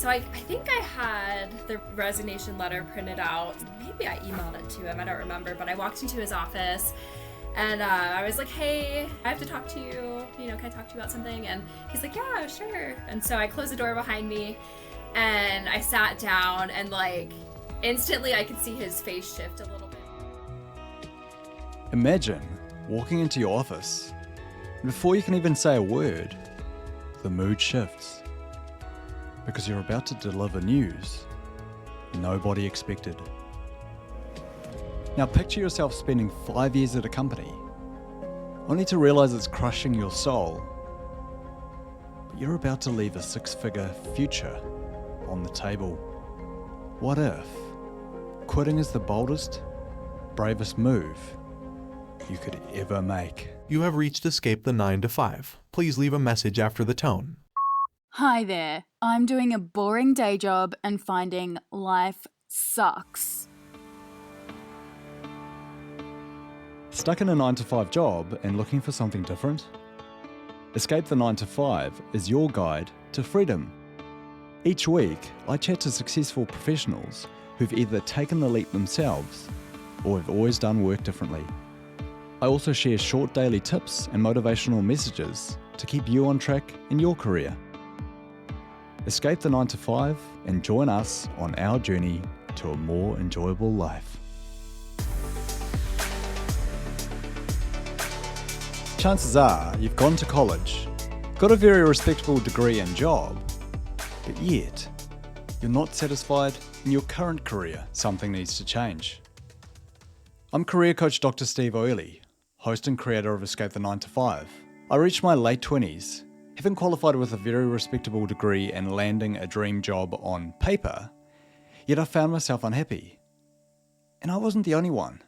So I think I had the resignation letter printed out. Maybe I emailed it to him. I don't remember. But I walked into his office and I was like, hey, I have to talk to you. Can I talk to you about something? And he's like, yeah, sure. And so I closed the door behind me and I sat down and instantly I could see his face shift a little bit. Imagine walking into your office and before you can even say a word, the mood shifts. Because you're about to deliver news nobody expected. Now picture yourself spending 5 years at a company, only to realize it's crushing your soul. But you're about to leave a 6-figure future on the table. What if quitting is the boldest, bravest move you could ever make? You have reached Escape the 9 to 5. Please leave a message after the tone. Hi there. I'm doing a boring day job and finding life sucks. Stuck in a 9-to-5 job and looking for something different? Escape the 9 to 5 is your guide to freedom. Each week, I chat to successful professionals who've either taken the leap themselves or have always done work differently. I also share short daily tips and motivational messages to keep you on track in your career. Escape the 9 to 5 and join us on our journey to a more enjoyable life. Chances are you've gone to college, got a very respectable degree and job, but yet you're not satisfied in your current career. Something needs to change. I'm career coach Dr. Steve Oily, host and creator of Escape the 9 to 5. I reached my late 20s, having qualified with a very respectable degree and landing a dream job on paper, yet I found myself unhappy. And I wasn't the only one.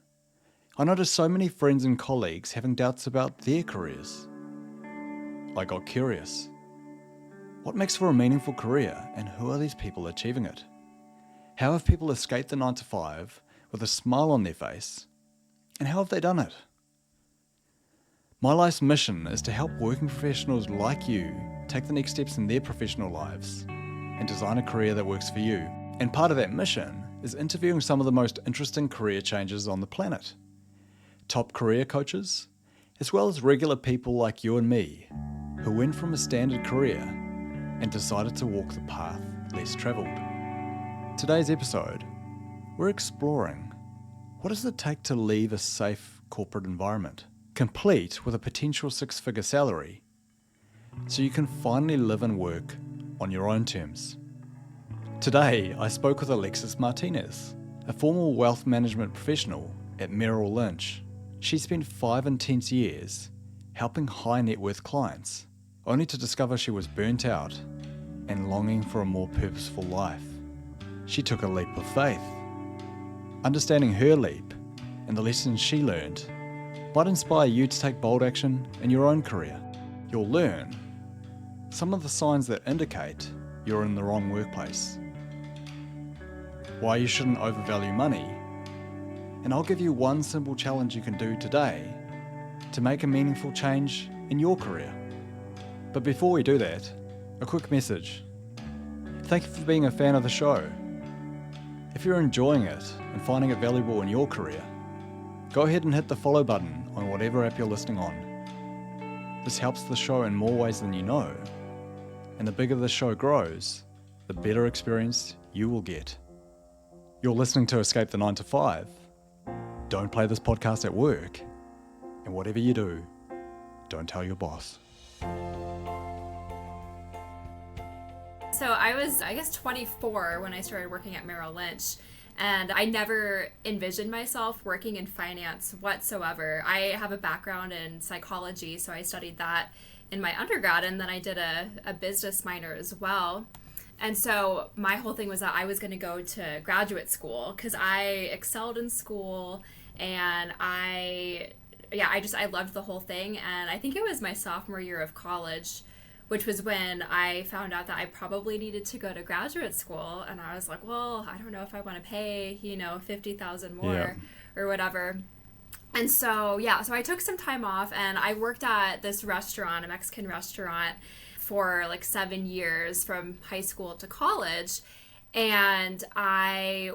I noticed so many friends and colleagues having doubts about their careers. I got curious. What makes for a meaningful career and who are these people achieving it? How have people escaped the 9 to 5 with a smile on their face? And how have they done it? My life's mission is to help working professionals like you take the next steps in their professional lives and design a career that works for you. And part of that mission is interviewing some of the most interesting career changes on the planet. Top career coaches, as well as regular people like you and me, who went from a standard career and decided to walk the path less travelled. Today's episode, we're exploring what does it take to leave a safe corporate environment, complete with a potential 6-figure salary, so you can finally live and work on your own terms. Today, I spoke with Alexis Martinez, a former wealth management professional at Merrill Lynch. She spent 5 intense years helping high net worth clients, only to discover she was burnt out and longing for a more purposeful life. She took a leap of faith. Understanding her leap and the lessons she learned might inspire you to take bold action in your own career. You'll learn some of the signs that indicate you're in the wrong workplace, why you shouldn't overvalue money, and I'll give you one simple challenge you can do today to make a meaningful change in your career. But before we do that, a quick message. Thank you for being a fan of the show. If you're enjoying it and finding it valuable in your career, go ahead and hit the follow button on whatever app you're listening on. This helps the show in more ways than you know, and the bigger the show grows, the better experience you will get. You're listening to Escape the 9 to 5. Don't play this podcast at work, and whatever you do, don't tell your boss. So I was, 24 when I started working at Merrill Lynch, and I never envisioned myself working in finance whatsoever. I have a background in psychology, so I studied that in my undergrad, and then I did a business minor as well. And so my whole thing was that I was going to go to graduate school because I excelled in school, and I loved the whole thing. And I think it was my sophomore year of college, which was when I found out that I probably needed to go to graduate school. And I was like, well, I don't know if I want to pay, $50,000 more or whatever. And so I took some time off and I worked at this restaurant, a Mexican restaurant, for like 7 years from high school to college. And I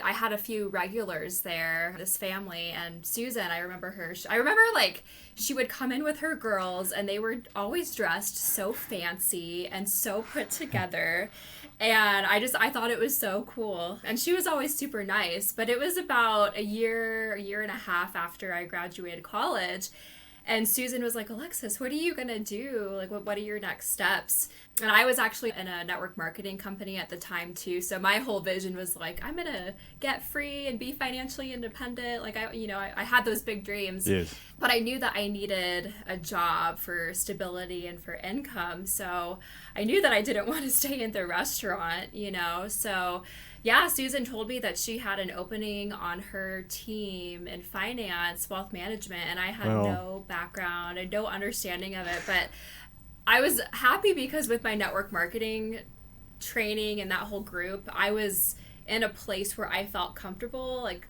had a few regulars there, this family, and Susan, I remember her. I remember like she would come in with her girls and they were always dressed so fancy and so put together. And I thought it was so cool. And she was always super nice, but it was about a year and a half after I graduated college. And Susan was like, Alexis, what are you going to do? Like, what are your next steps? And I was actually in a network marketing company at the time too. So my whole vision was like, I'm going to get free and be financially independent. Like, I had those big dreams. Yes. But I knew that I needed a job for stability and for income. So I knew that I didn't want to stay in the restaurant, So yeah, Susan told me that she had an opening on her team in finance, wealth management, and I had no background and no understanding of it. But I was happy because with my network marketing training and that whole group, I was in a place where I felt comfortable, like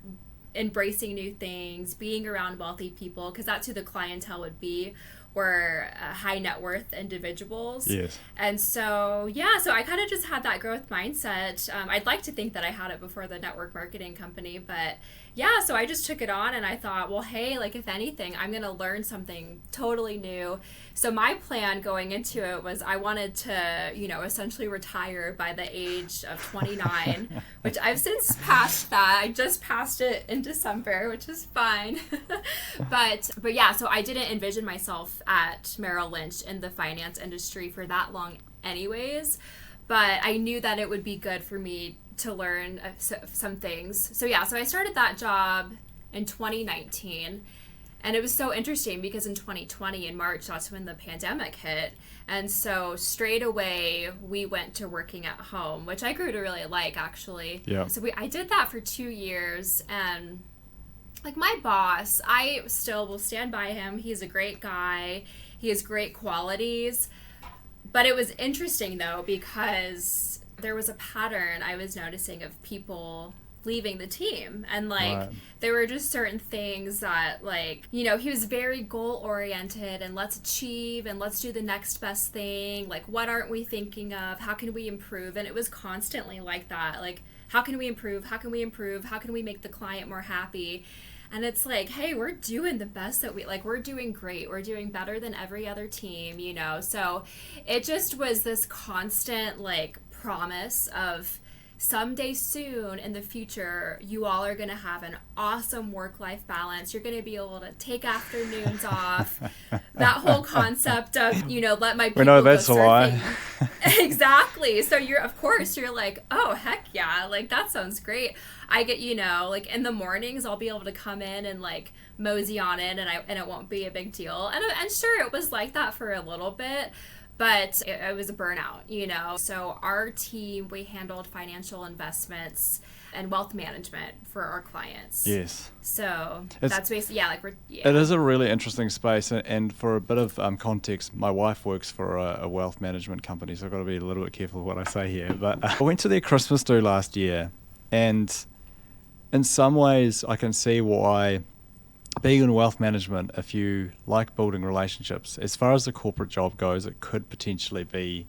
embracing new things, being around wealthy people, because that's who the clientele would be, were high net worth individuals. Yes. And so, yeah, so I kind of just had that growth mindset. I'd like to think that I had it before the network marketing company, but yeah, so I just took it on and I thought, well, hey, like if anything, I'm going to learn something totally new. So my plan going into it was I wanted to, essentially retire by the age of 29, which I've since passed that. I just passed it in December, which is fine. But yeah, so I didn't envision myself at Merrill Lynch in the finance industry for that long anyways, but I knew that it would be good for me to learn some things. So yeah, so I started that job in 2019, and it was so interesting because in 2020 in March, that's when the pandemic hit, and so straight away we went to working at home, which I grew to really like actually. Yeah. So I did that for 2 years, and like my boss, I still will stand by him. He's a great guy. He has great qualities. But it was interesting though, because there was a pattern I was noticing of people leaving the team, and like there were just certain things that like he was very goal oriented and let's achieve and let's do the next best thing, like what aren't we thinking of, how can we improve, and it was constantly like that, like how can we improve, how can we make the client more happy. And it's like, hey, we're doing the best that we're doing great. We're doing better than every other team, So it just was this constant like promise of someday soon in the future, you all are going to have an awesome work-life balance. You're going to be able to take afternoons off. That whole concept of, let my people know go that's a lie. surfing. Exactly. So you're like, oh, heck yeah. Like, that sounds great. I get, like in the mornings, I'll be able to come in and like mosey on it, and it won't be a big deal. And sure, it was like that for a little bit. But it was a burnout, So our team, we handled financial investments and wealth management for our clients. Yes. So that's basically, It is a really interesting space. And for a bit of context, my wife works for a wealth management company, so I've got to be a little bit careful what I say here. But I went to their Christmas do last year, and in some ways I can see why being in wealth management, if you like building relationships, as far as the corporate job goes, it could potentially be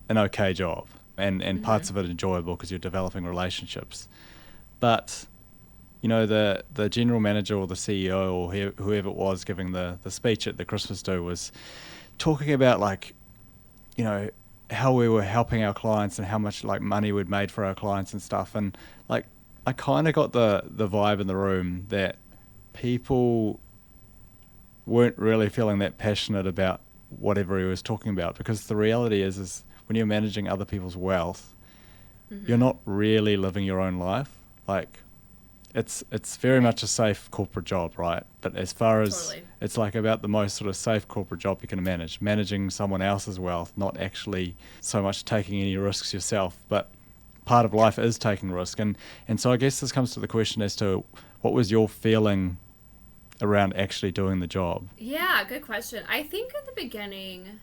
an okay job and parts of it enjoyable because you're developing relationships. But, the general manager or the CEO or whoever it was giving the speech at the Christmas do was talking about how we were helping our clients and how much like money we'd made for our clients and stuff. And like, I kind of got the vibe in the room that people weren't really feeling that passionate about whatever he was talking about, because the reality is when you're managing other people's wealth, you're not really living your own life. Like it's very much a safe corporate job, right? But as far as it's like about the most sort of safe corporate job you can managing someone else's wealth, not actually so much taking any risks yourself, but part of life is taking risk. And so I guess this comes to the question as to what was your feeling around actually doing the job? Yeah, good question. I think at the beginning,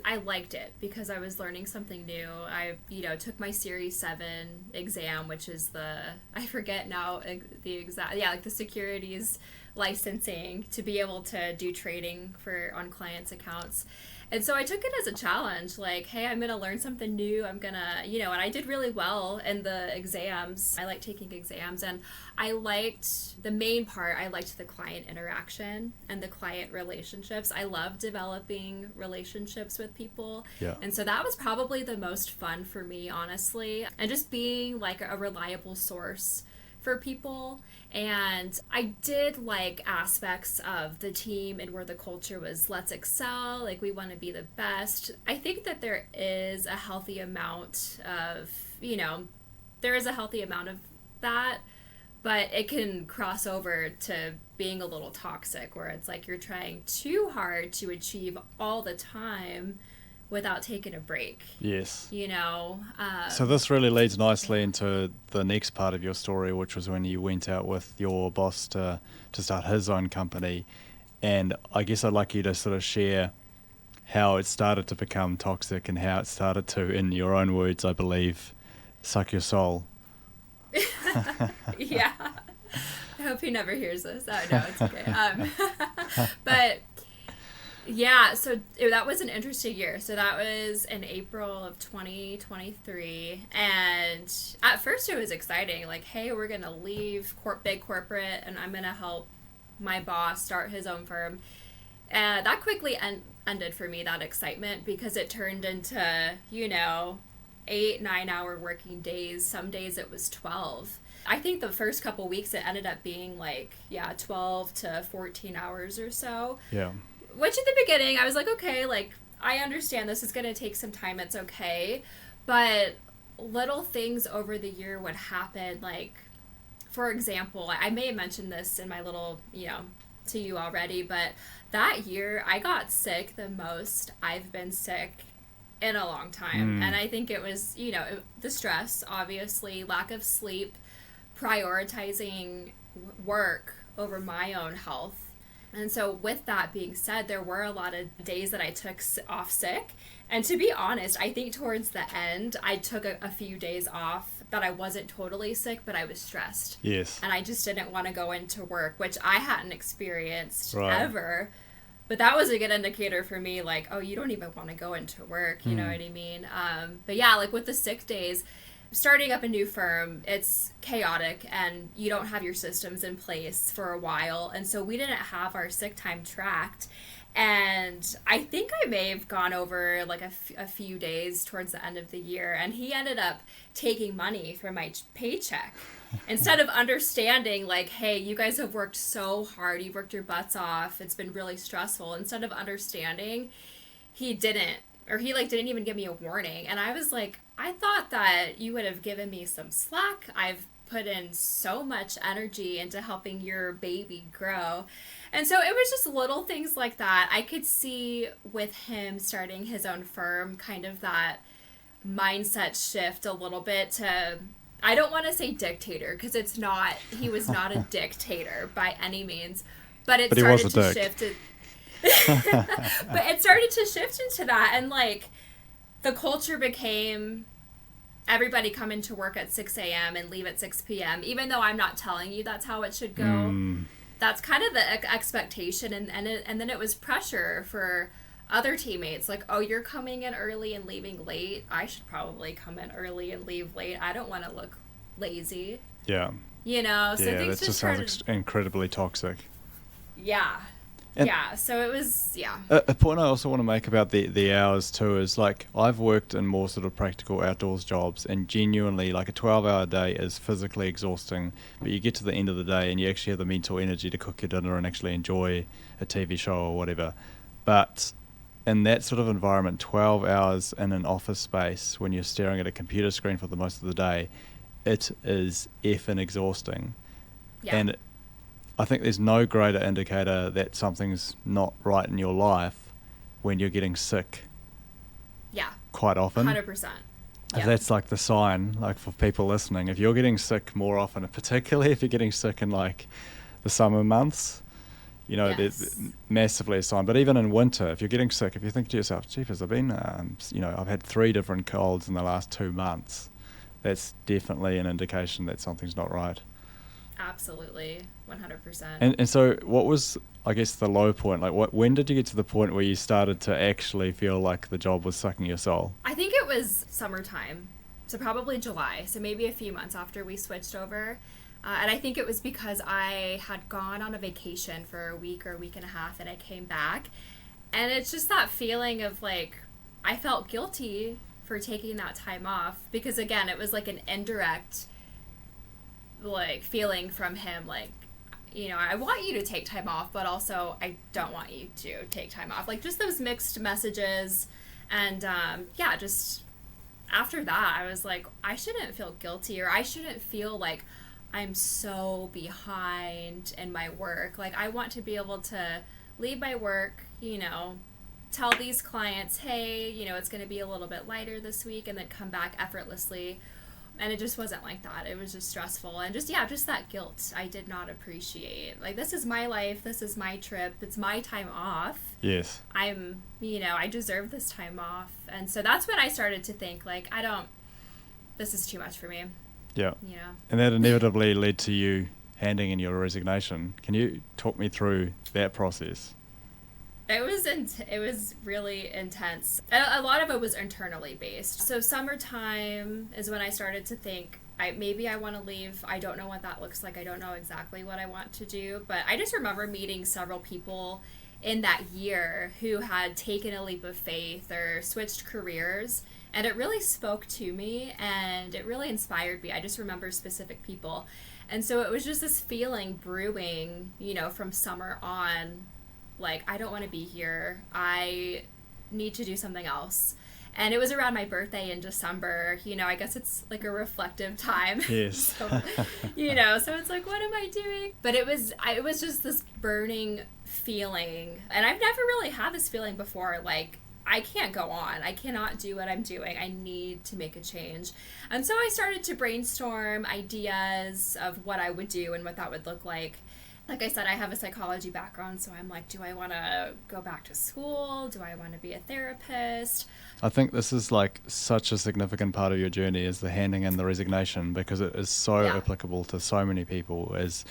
I liked it because I was learning something new. I, took my Series 7 exam, which is I forget now the exact, like the securities licensing to be able to do trading on clients' accounts. And so I took it as a challenge, like, hey, I'm going to learn something new. I'm going to, and I did really well in the exams. I like taking exams, and I liked the main part. I liked the client interaction and the client relationships. I love developing relationships with people. Yeah. And so that was probably the most fun for me, honestly. And just being like a reliable source for people. And I did like aspects of the team and where the culture was, let's excel, like we want to be the best. I think that there is a healthy amount of, there is a healthy amount of that, but it can cross over to being a little toxic, where it's like you're trying too hard to achieve all the time without taking a break. Yes. So this really leads nicely into the next part of your story, which was when you went out with your boss to start his own company. And I guess I'd like you to sort of share how it started to become toxic and how it started to, in your own words, I believe, suck your soul. Yeah. I hope he never hears this. Oh, no, it's okay. But yeah, so that was an interesting year. So that was in April of 2023. And at first it was exciting. Like, hey, we're going to leave big corporate and I'm going to help my boss start his own firm. And that quickly ended for me, that excitement, because it turned into, 8-9 hour working days. Some days it was 12. I think the first couple weeks it ended up being 12 to 14 hours or so. Yeah. Which at the beginning, I was like, okay, I understand this is going to take some time. It's okay. But little things over the year would happen. For example, I may have mentioned this in my little, to you already, but that year I got sick the most I've been sick in a long time. And I think it was, the stress, obviously, lack of sleep, prioritizing work over my own health. And so with that being said, there were a lot of days that I took off sick. And to be honest, I think towards the end, I took a few days off that I wasn't totally sick, but I was stressed. Yes. And I just didn't want to go into work, which I hadn't experienced Right. ever. But that was a good indicator for me, oh, you don't even want to go into work, you know what I mean? But yeah, with the sick days, starting up a new firm, it's chaotic and you don't have your systems in place for a while. And so we didn't have our sick time tracked. And I think I may have gone over a few days towards the end of the year. And he ended up taking money from my paycheck instead of understanding hey, you guys have worked so hard. You've worked your butts off. It's been really stressful. Instead of understanding, he didn't. Or he didn't even give me a warning. And I was like, I thought that you would have given me some slack. I've put in so much energy into helping your baby grow. And so it was just little things like that. I could see with him starting his own firm, kind of that mindset shift a little bit to, I don't want to say dictator, because he was not a dictator by any means, but it started to shift. But it started to shift into that, and the culture became everybody come into work at 6 a.m. and leave at 6 p.m. Even though I'm not telling you that's how it should go. That's kind of the expectation, and then it was pressure for other teammates, oh, you're coming in early and leaving late. I should probably come in early and leave late. I don't want to look lazy. Yeah. So things that just sounds incredibly toxic. Yeah. And So it was, A point I also want to make about the hours too is I've worked in more sort of practical outdoors jobs, and genuinely a 12-hour day is physically exhausting, but you get to the end of the day and you actually have the mental energy to cook your dinner and actually enjoy a TV show or whatever. But in that sort of environment, 12 hours in an office space when you're staring at a computer screen for the most of the day, it is effing exhausting. Yeah. And I think there's no greater indicator that something's not right in your life when you're getting sick. Yeah. Quite often. 100%. If that's the sign, for people listening, if you're getting sick more often, and particularly if you're getting sick in the summer months, there's massively a sign. But even in winter, if you're getting sick, if you think to yourself, jeepers, I've been, I've had 3 different colds in the last 2 months, that's definitely an indication that something's not right. Absolutely. 100%. And so what was, I guess, the low point? Like, when did you get to the point where you started to actually feel like the job was sucking your soul? I think it was summertime, so probably July, so maybe a few months after we switched over. And I think it was because I had gone on a vacation for a week or a week and a half, and I came back. And it's just that feeling of like, I felt guilty for taking that time off because, again, it was like an indirect like feeling from him, like, you know, I want you to take time off, but also I don't want you to take time off. Like, just those mixed messages. And yeah, just after that, I was like, I shouldn't feel guilty, or I shouldn't feel like I'm so behind in my work. Like, I want to be able to leave my work, you know, tell these clients, hey, you know, it's going to be a little bit lighter this week, and then come back effortlessly. And it just wasn't like that. It was just stressful. And just, yeah, just that guilt I did not appreciate. Like, this is my life. This is my trip. It's my time off. Yes. I'm, you know, I deserve this time off. And so that's when I started to think, like, this is too much for me. Yeah. You know? And that inevitably led to you handing in your resignation. Can you talk me through that process? It was really intense. A lot of it was internally based. So summertime is when I started to think, maybe I want to leave. I don't know what that looks like. I don't know exactly what I want to do. But I just remember meeting several people in that year who had taken a leap of faith or switched careers. And it really spoke to me, and it really inspired me. I just remember specific people. And so it was just this feeling brewing, you know, from summer on, like, I don't want to be here. I need to do something else. And it was around my birthday in December. You know, I guess it's like a reflective time. Yes. So, you know, so it's like, what am I doing? But it was just this burning feeling. And I've never really had this feeling before. Like, I can't go on. I cannot do what I'm doing. I need to make a change. And so I started to brainstorm ideas of what I would do and what that would look like. Like I said, I have a psychology background, so I'm like, do I want to go back to school? Do I want to be a therapist? I think this is like such a significant part of your journey, is the handing in the resignation, because it is so applicable to so many people, is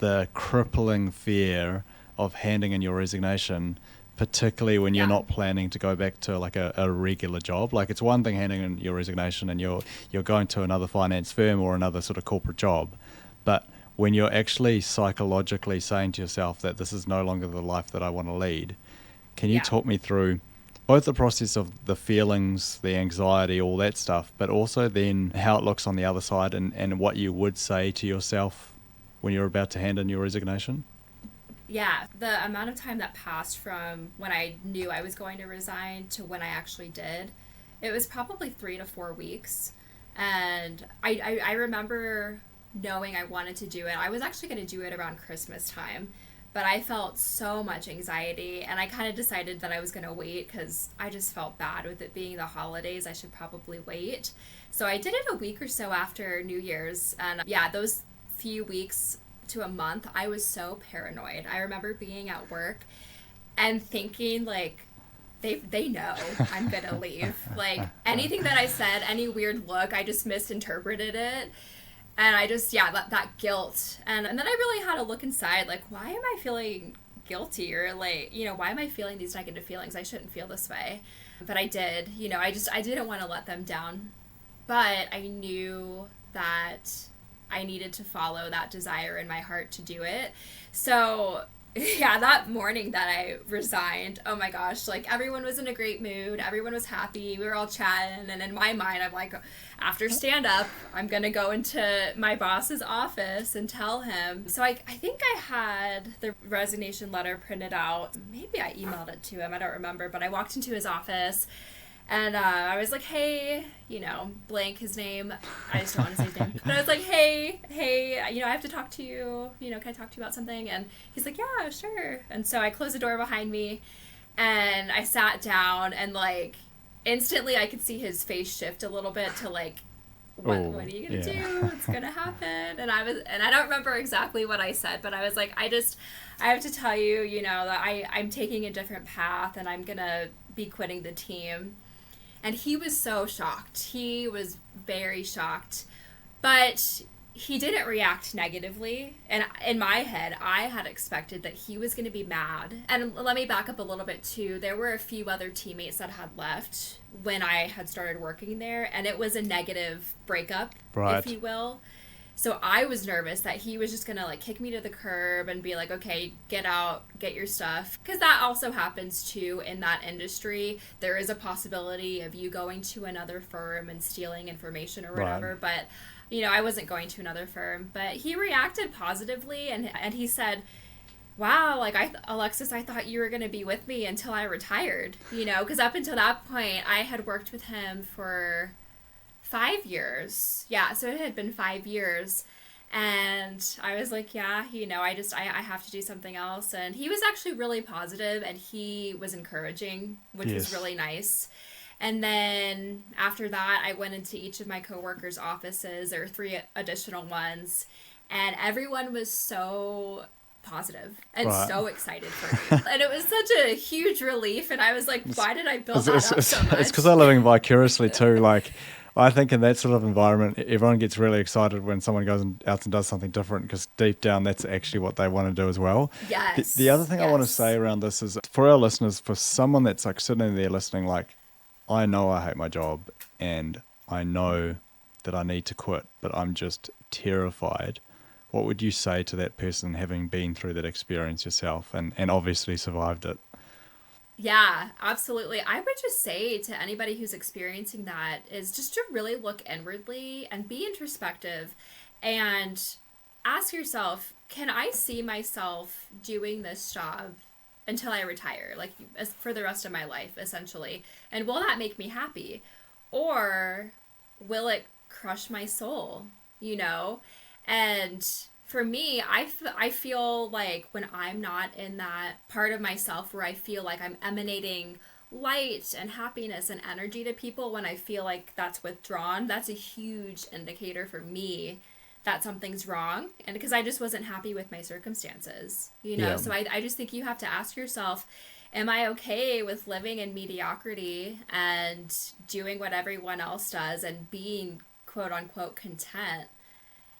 the crippling fear of handing in your resignation, particularly when you're not planning to go back to like a regular job. Like, it's one thing handing in your resignation and you're going to another finance firm or another sort of corporate job, but when you're actually psychologically saying to yourself that this is no longer the life that I want to lead, can you talk me through both the process of the feelings, the anxiety, all that stuff, but also then how it looks on the other side, and what you would say to yourself when you're about to hand in your resignation? Yeah, the amount of time that passed from when I knew I was going to resign to when I actually did, it was probably 3 to 4 weeks. And I remember knowing I wanted to do it. I was actually going to do it around Christmas time, but I felt so much anxiety, and I kind of decided that I was going to wait because I just felt bad with it being the holidays. I should probably wait. So I did it a week or so after New Year's, and yeah, those few weeks to a month, I was so paranoid. I remember being at work and thinking, like, they know I'm going to leave. Like, anything that I said, any weird look, I just misinterpreted it. And I just, that guilt. And then I really had to look inside, like, why am I feeling guilty? Or, like, you know, why am I feeling these negative feelings? I shouldn't feel this way. But I did. You know, I didn't want to let them down. But I knew that I needed to follow that desire in my heart to do it. So, yeah, that morning that I resigned, oh my gosh, like, everyone was in a great mood. Everyone was happy. We were all chatting. And in my mind, I'm like, after stand up, I'm going to go into my boss's office and tell him. So I think I had the resignation letter printed out. Maybe I emailed it to him. I don't remember. But I walked into his office. And I was like, hey, you know, blank his name. I just don't want to say his name. But I was like, hey, you know, I have to talk to you. You know, can I talk to you about something? And he's like, yeah, sure. And so I closed the door behind me, and I sat down, and, like, instantly I could see his face shift a little bit to, like, what are you going to do? What's going to happen? And I don't remember exactly what I said, but I was like, I have to tell you, you know, that I'm taking a different path, and I'm going to be quitting the team. And he was so shocked. He was very shocked. But he didn't react negatively. And in my head, I had expected that he was going to be mad. And let me back up a little bit too. There were a few other teammates that had left when I had started working there, and it was a negative breakup, Right. if you will. So I was nervous that he was just going to like kick me to the curb and be like, okay, get out, get your stuff. Because that also happens too in that industry. There is a possibility of you going to another firm and stealing information or whatever. Right. But, you know, I wasn't going to another firm. But he reacted positively, and he said, wow, like, Alexis, I thought you were going to be with me until I retired. You know, because up until that point, I had worked with him for 5 years. Yeah, so it had been 5 years. And I was like, yeah, you know, I have to do something else. And he was actually really positive, and he was encouraging, which was really nice. And then after that, I went into each of my coworkers' offices. There were 3 additional ones, and everyone was so positive and so excited for me. And it was such a huge relief, and I was like, why did I build that up so much? It's because I'm living vicariously too. Like, I think in that sort of environment, everyone gets really excited when someone goes out and does something different, because deep down, that's actually what they want to do as well. Yes. The other thing I want to say around this is, for our listeners, for someone that's like sitting there listening, like, I know I hate my job and I know that I need to quit, but I'm just terrified. What would you say to that person, having been through that experience yourself and obviously survived it? Yeah, absolutely. I would just say to anybody who's experiencing that is just to really look inwardly and be introspective and ask yourself, can I see myself doing this job until I retire, like for the rest of my life, essentially? And will that make me happy? Or will it crush my soul, you know? And for me, I feel like when I'm not in that part of myself where I feel like I'm emanating light and happiness and energy to people, when I feel like that's withdrawn, that's a huge indicator for me that something's wrong. And because I just wasn't happy with my circumstances, you know? Yeah. So I just think you have to ask yourself, am I okay with living in mediocrity and doing what everyone else does and being quote unquote content?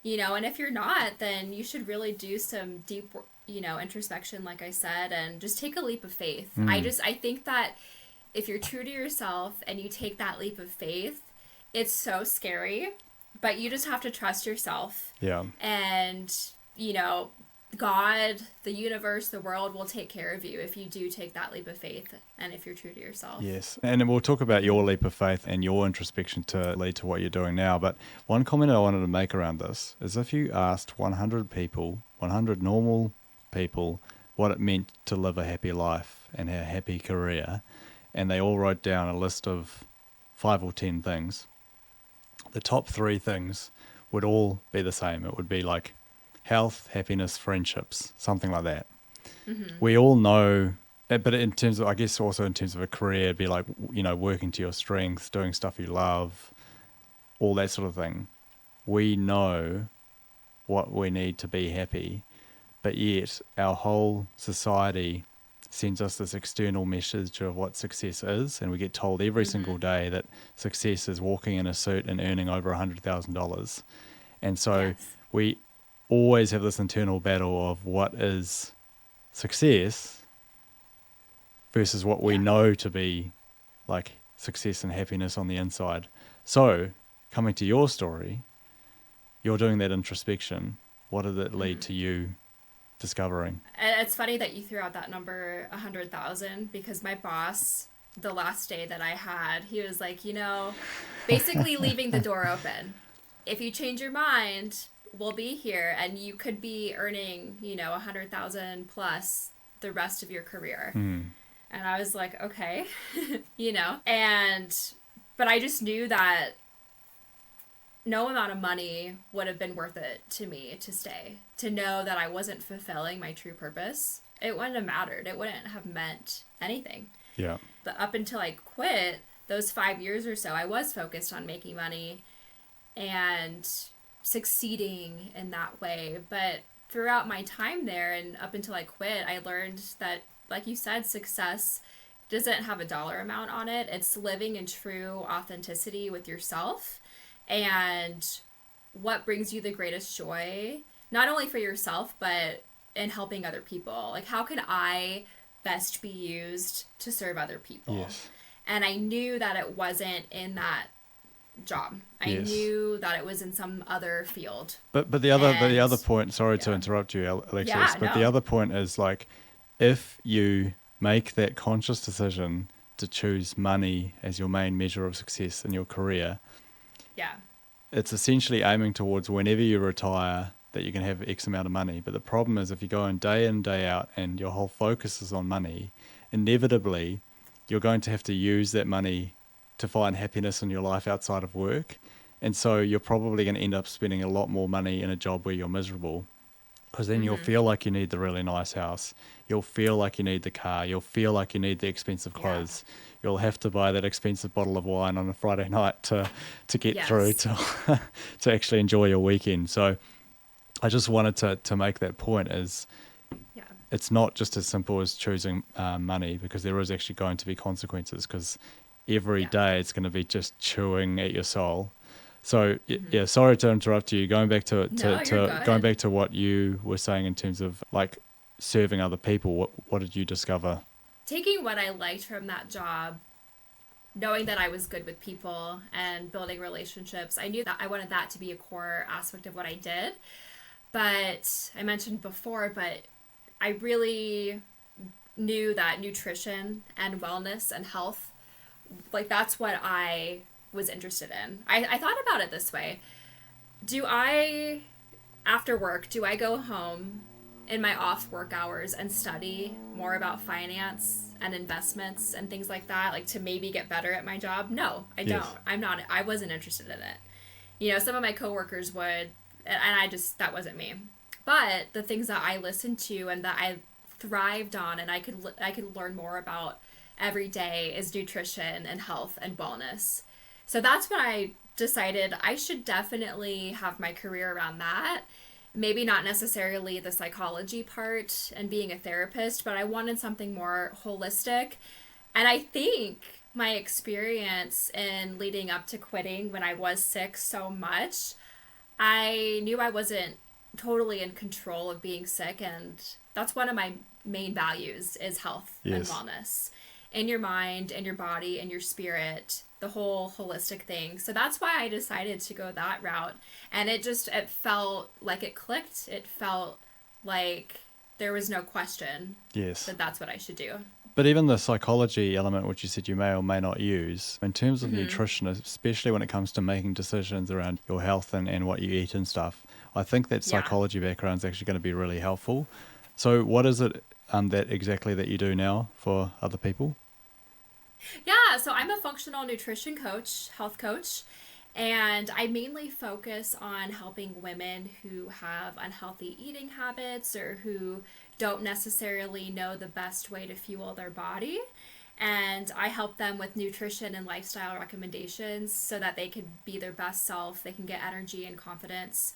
You know, and if you're not, then you should really do some deep, you know, introspection, like I said, and just take a leap of faith. I think that if you're true to yourself and you take that leap of faith, it's so scary, but you just have to trust yourself. Yeah. And, you know, God, the universe, the world will take care of you if you do take that leap of faith and if you're true to yourself. Yes. And then we'll talk about your leap of faith and your introspection to lead to what you're doing now. But one comment I wanted to make around this is, if you asked 100 people, 100 normal people, what it meant to live a happy life and a happy career, and they all wrote down a list of 5 or 10 things, the top 3 things would all be the same. It would be like health, happiness, friendships, something like that. Mm-hmm. We all know, but in terms of, I guess also in terms of a career, it'd be like, you know, working to your strengths, doing stuff you love, all that sort of thing. We know what we need to be happy, but yet our whole society sends us this external message of what success is, and we get told every single day that success is walking in a suit and earning over $100,000. And so we always have this internal battle of what is success versus what we know to be like success and happiness on the inside. So coming to your story, you're doing that introspection. What did it lead to you discovering? It's funny that you threw out that number 100,000, because my boss, the last day that I had, he was like, you know, basically leaving the door open. If you change your mind, we'll be here, and you could be earning, you know, 100,000 plus the rest of your career. And I was like, okay, you know, but I just knew that no amount of money would have been worth it to me to stay, to know that I wasn't fulfilling my true purpose. It wouldn't have mattered. It wouldn't have meant anything. Yeah. But up until I quit, those 5 years or so, I was focused on making money and succeeding in that way. But throughout my time there and up until I quit, I learned that, like you said, success doesn't have a dollar amount on it. It's living in true authenticity with yourself and what brings you the greatest joy, not only for yourself, but in helping other people. Like, how can I best be used to serve other people? Yes. And I knew that it wasn't in that job. I Yes. knew that it was in some other field. But the other And point, sorry to yeah. interrupt you, Alexis, Yeah, but the no. other point is like, if you make that conscious decision to choose money as your main measure of success in your career, Yeah. it's essentially aiming towards whenever you retire that you can have X amount of money. But the problem is if you go in, day out, and your whole focus is on money, inevitably you're going to have to use that money to find happiness in your life outside of work. And so you're probably going to end up spending a lot more money in a job where you're miserable, because then you'll feel like you need the really nice house. You'll feel like you need the car. You'll feel like you need the expensive clothes. You'll have to buy that expensive bottle of wine on a Friday night to get through to to actually enjoy your weekend. So I just wanted to make that point is it's not just as simple as choosing money, because there is actually going to be consequences, because every day it's going to be just chewing at your soul. So yeah, sorry to interrupt you. Going back to going back to what you were saying in terms of like serving other people, what did you discover? Taking what I liked from that job, knowing that I was good with people and building relationships, I knew that I wanted that to be a core aspect of what I did. But I mentioned before, but I really knew that nutrition and wellness and health, like that's what I was interested in. I thought about it this way. After work, do I go home in my off work hours and study more about finance and investments and things like that, like to maybe get better at my job? No, I don't. I wasn't interested in it. You know, some of my coworkers would, and that wasn't me. But the things that I listened to and that I thrived on and I could learn more about every day is nutrition and health and wellness. So that's when I decided I should definitely have my career around that. Maybe not necessarily the psychology part and being a therapist, but I wanted something more holistic. And I think my experience in leading up to quitting when I was sick so much, I knew I wasn't totally in control of being sick, and that's one of my main values is health and wellness in your mind and your body and your spirit, the whole holistic thing. So that's why I decided to go that route, and it felt like it clicked. It felt like there was no question that that's what I should do. But even the psychology element, which you said you may or may not use, in terms of nutrition, especially when it comes to making decisions around your health and what you eat and stuff, I think that psychology background is actually going to be really helpful. So what is it that you do now for other people? Yeah, so I'm a functional nutrition coach, health coach, and I mainly focus on helping women who have unhealthy eating habits or who don't necessarily know the best way to fuel their body. And I help them with nutrition and lifestyle recommendations so that they can be their best self, they can get energy and confidence.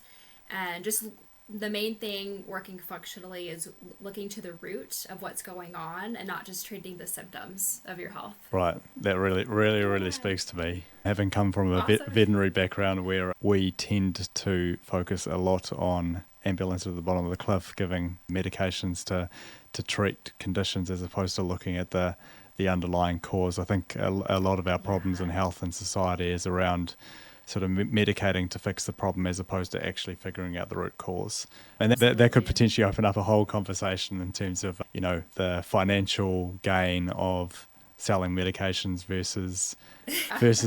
And just the main thing working functionally is looking to the root of what's going on and not just treating the symptoms of your health. Right. That really speaks to me. Having come from a veterinary background where we tend to focus a lot on ambulance at the bottom of the cliff, giving medications to treat conditions as opposed to looking at the underlying cause. I think a lot of our problems in health and society is around sort of medicating to fix the problem as opposed to actually figuring out the root cause. And that could potentially open up a whole conversation in terms of, you know, the financial gain of selling medications versus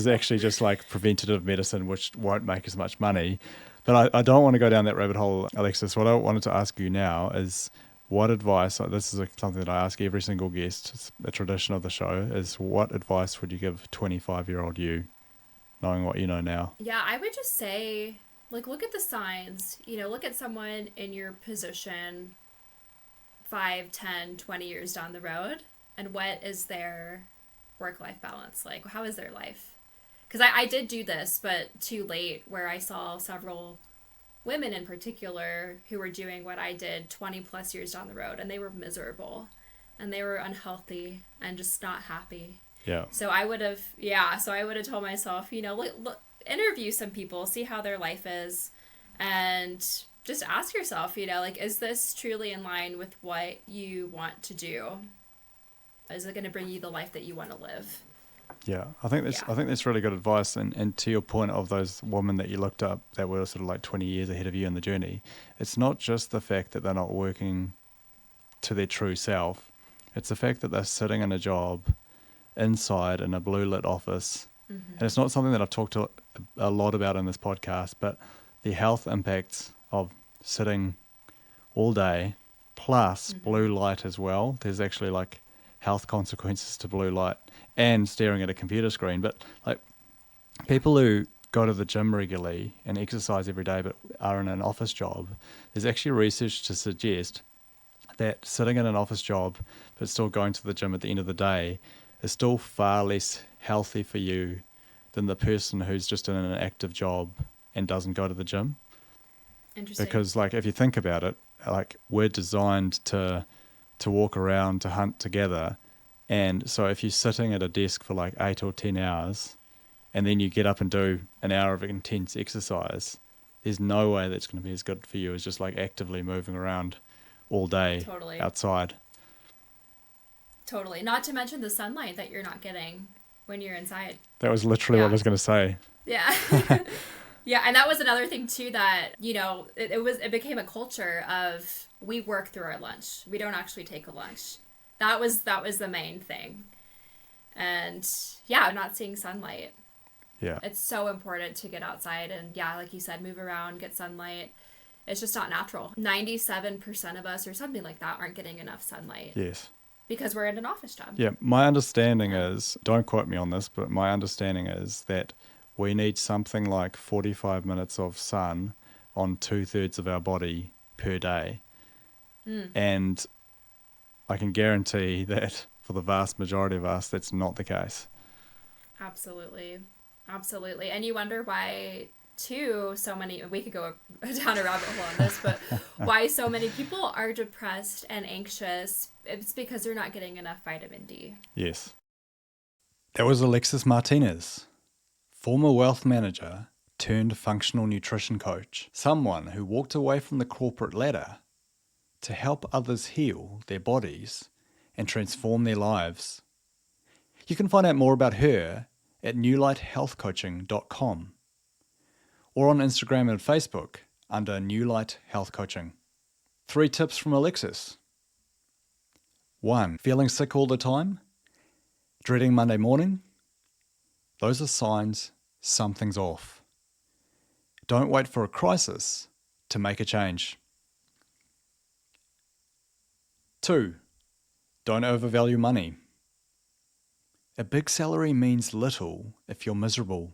actually just like preventative medicine, which won't make as much money. But I don't want to go down that rabbit hole, Alexis. What I wanted to ask you now is what advice, this is something that I ask every single guest, it's a tradition of the show, is what advice would you give 25-year-old you, knowing what you know now? Yeah, I would just say, like, look at the signs. You know, look at someone in your position 5, 10, 20 years down the road, and what is their work-life balance like? How is their life? Because I did do this, but too late, where I saw several women in particular who were doing what I did 20 plus years down the road, and they were miserable, and they were unhealthy, and just not happy. Yeah. So I would have told myself, you know, look, interview some people, see how their life is, And just ask yourself, like, is this truly in line with what you want to do? Is it going to bring you the life that you want to live? Yeah, I think that's really good advice. And to your point of those women that you looked up that were sort of like 20 years ahead of you in the journey, it's not just the fact that they're not working to their true self. It's the fact that they're sitting in a job inside in a blue lit office. And it's not something that I've talked a lot about in this podcast, but the health impacts of sitting all day plus blue light as well. There's actually like health consequences to blue light and staring at a computer screen. But like people who go to the gym regularly and exercise every day but are in an office job, there's actually research to suggest that sitting in an office job but still going to the gym at the end of the day is still far less healthy for you than the person who's just in an active job and doesn't go to the gym. Interesting. Because like if you think about it, like we're designed to walk around, to hunt together. And so if you're sitting at a desk for like 8 or 10 hours and then you get up and do an hour of intense exercise, there's no way that's going to be as good for you as just like actively moving around all day outside. Totally. Not to mention the sunlight that you're not getting when you're inside. That was literally what I was going to say. Yeah. Yeah, and that was another thing too that, it became a culture of we work through our lunch. We don't actually take a lunch. That was the main thing. And yeah, not seeing sunlight. Yeah. It's so important to get outside and like you said, move around, get sunlight. It's just not natural. 97% of us or something like that aren't getting enough sunlight. Yes. Because we're in an office job. Yeah, my understanding is, don't quote me on this, but my understanding is that we need something like 45 minutes of sun on 2/3 of our body per day. And I can guarantee that for the vast majority of us, that's not the case. Absolutely. Absolutely. And you wonder why, too, we could go down a rabbit hole on this, but why so many people are depressed and anxious. It's because they're not getting enough vitamin D. Yes. That was Alexis Martinez, former wealth manager turned functional nutrition coach, someone who walked away from the corporate ladder to help others heal their bodies and transform their lives. You can find out more about her at newlighthealthcoaching.com or on Instagram and Facebook under New Light Health Coaching. 3 tips from Alexis. 1. Feeling sick all the time? Dreading Monday morning? Those are signs something's off. Don't wait for a crisis to make a change. 2. Don't overvalue money. A big salary means little if you're miserable.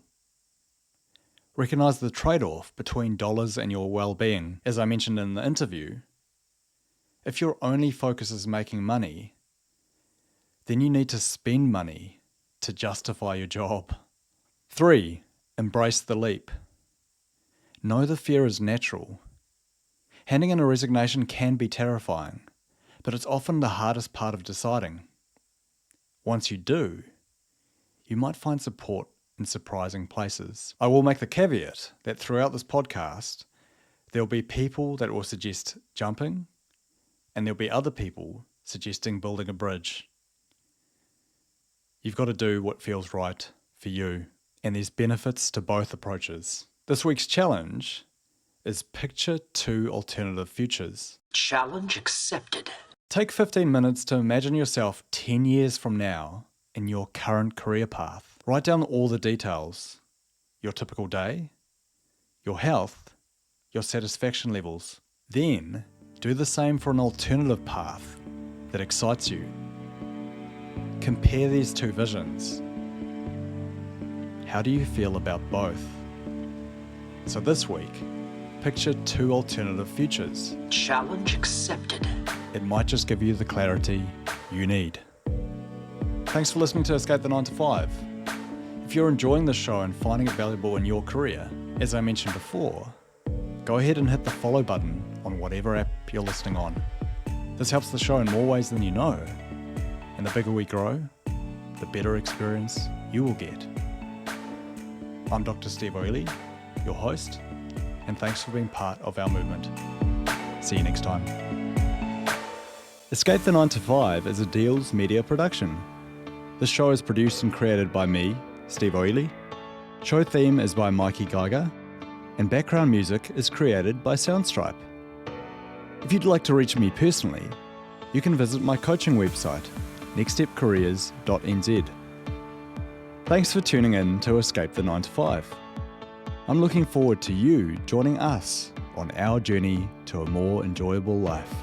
Recognize the trade-off between dollars and your well-being. As I mentioned in the interview, if your only focus is making money, then you need to spend money to justify your job. 3. Embrace the leap. Know the fear is natural. Handing in a resignation can be terrifying, but it's often the hardest part of deciding. Once you do, you might find support in surprising places. I will make the caveat that throughout this podcast, there'll be people that will suggest jumping, and there'll be other people suggesting building a bridge. You've got to do what feels right for you, and there's benefits to both approaches. This week's challenge is picture 2 alternative futures. Challenge accepted. Take 15 minutes to imagine yourself 10 years from now in your current career path. Write down all the details, your typical day, your health, your satisfaction levels. Then do the same for an alternative path that excites you. Compare these 2 visions. How do you feel about both? So this week, picture 2 alternative futures. Challenge accepted. It might just give you the clarity you need. Thanks for listening to Escape the 9 to 5. If you're enjoying the show and finding it valuable in your career, as I mentioned before, go ahead and hit the follow button on whatever app you're listening on. This helps the show in more ways than you know. And the bigger we grow, the better experience you will get. I'm Dr. Steve Oiley, your host, and thanks for being part of our movement. See you next time. Escape the 9 to 5 is a Deals media production. This show is produced and created by me, Steve Oiley. Show theme is by Mikey Geiger, and background music is created by Soundstripe. If you'd like to reach me personally, you can visit my coaching website, nextstepcareers.nz. Thanks for tuning in to Escape the 9 to 5. I'm looking forward to you joining us on our journey to a more enjoyable life.